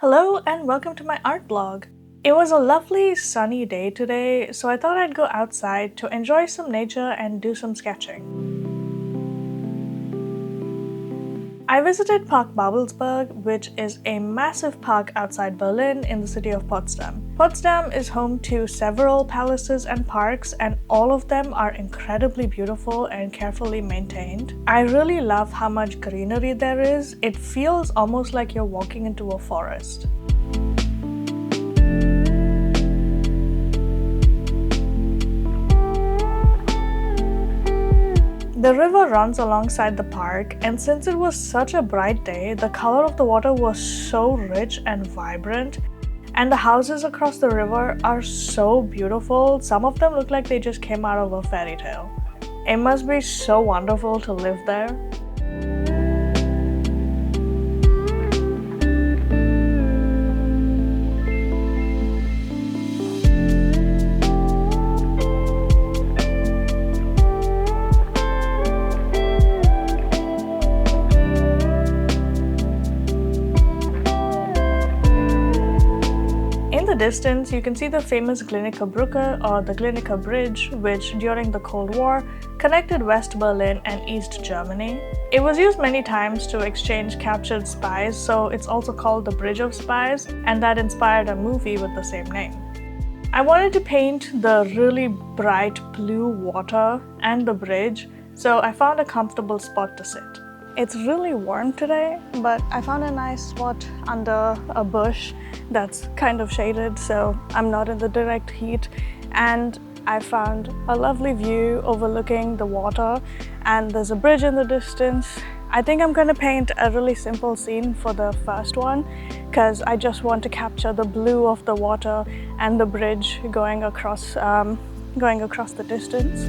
Hello and welcome to my art blog. It was a lovely sunny day today, so I thought I'd go outside to enjoy some nature and do some sketching. I visited Park Babelsberg, which is a massive park outside Berlin in the city of Potsdam. Potsdam is home to several palaces and parks, and all of them are incredibly beautiful and carefully maintained. I really love how much greenery there is. It feels almost like you're walking into a forest. The river runs alongside the park, and since it was such a bright day, the color of the water was so rich and vibrant, and the houses across the river are so beautiful. Some of them look like they just came out of a fairy tale. It must be so wonderful to live there. In the distance, you can see the famous Glienicke Brücke or the Glienicke Bridge, which during the Cold War connected West Berlin and East Germany. It was used many times to exchange captured spies, so it's also called the Bridge of Spies, and that inspired a movie with the same name. I wanted to paint the really bright blue water and the bridge, so I found a comfortable spot to sit. It's really warm today, but I found a nice spot under a bush that's kind of shaded, so I'm not in the direct heat, and I found a lovely view overlooking the water, and there's a bridge in the distance. I think I'm gonna paint a really simple scene for the first one because I just want to capture the blue of the water and the bridge going across the distance.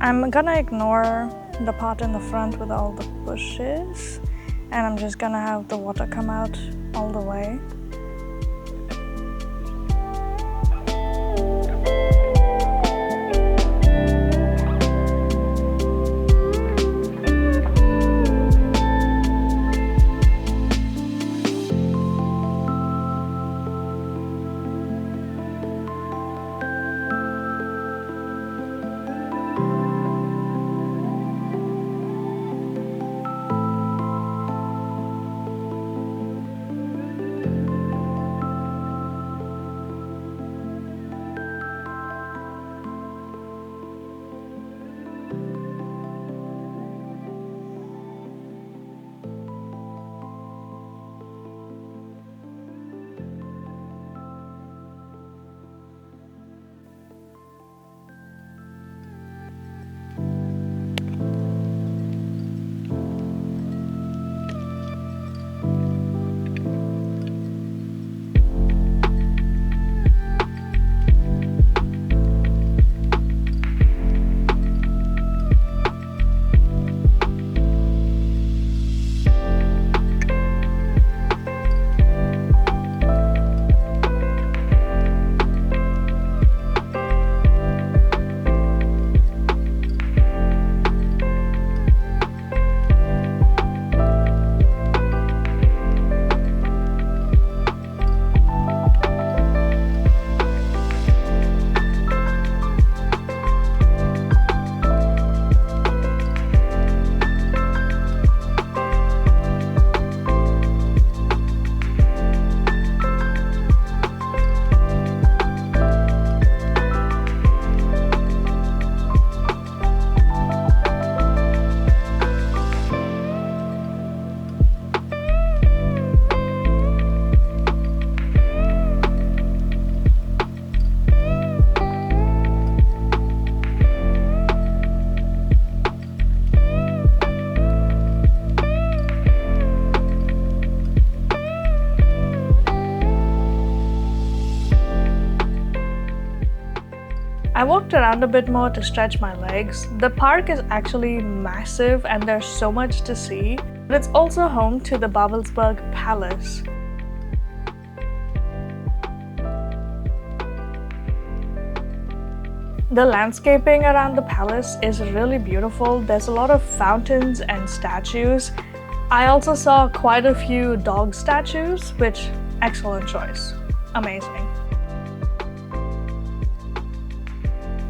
I'm gonna ignore the part in the front with all the bushes, and I'm just gonna have the water come out all the way. I walked around a bit more to stretch my legs. The park is actually massive and there's so much to see, but it's also home to the Babelsberg Palace. The landscaping around the palace is really beautiful. There's a lot of fountains and statues. I also saw quite a few dog statues, which excellent choice. Amazing.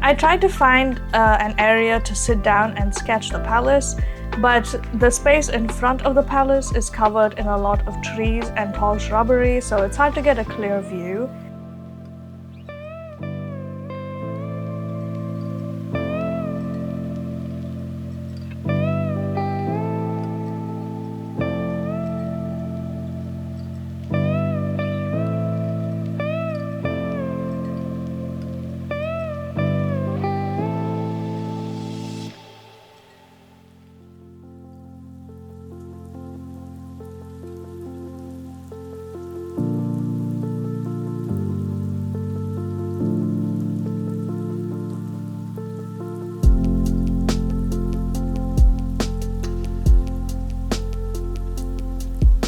I tried to find an area to sit down and sketch the palace, but the space in front of the palace is covered in a lot of trees and tall shrubbery, so it's hard to get a clear view.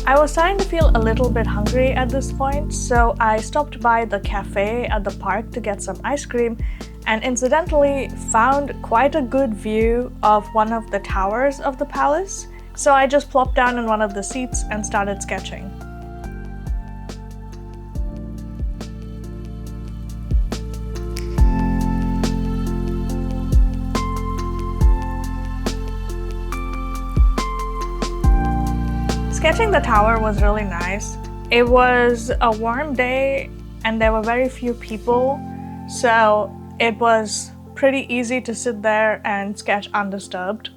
I was starting to feel a little bit hungry at this point, so I stopped by the cafe at the park to get some ice cream and incidentally found quite a good view of one of the towers of the palace. So I just plopped down in one of the seats and started sketching. Sketching the tower was really nice. It was a warm day and there were very few people, so it was pretty easy to sit there and sketch undisturbed.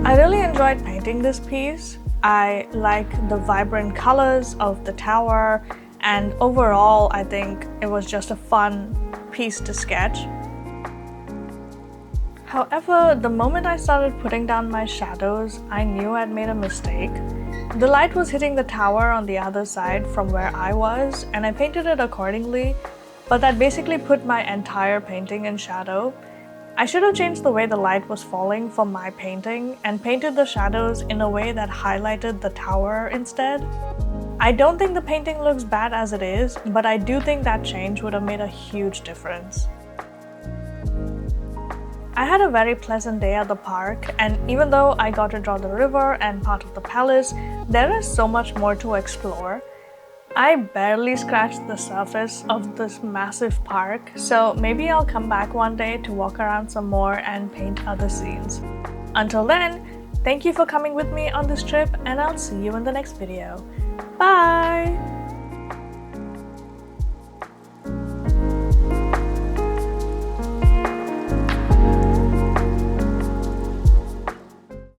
I really enjoyed painting this piece. I like the vibrant colors of the tower, and overall I think it was just a fun piece to sketch. However, the moment I started putting down my shadows, I knew I'd made a mistake. The light was hitting the tower on the other side from where I was, and I painted it accordingly, but that basically put my entire painting in shadow. I should have changed the way the light was falling for my painting and painted the shadows in a way that highlighted the tower instead. I don't think the painting looks bad as it is, but I do think that change would have made a huge difference. I had a very pleasant day at the park, and even though I got to draw the river and part of the palace, there is so much more to explore. I barely scratched the surface of this massive park, so maybe I'll come back one day to walk around some more and paint other scenes. Until then, thank you for coming with me on this trip, and I'll see you in the next video. Bye!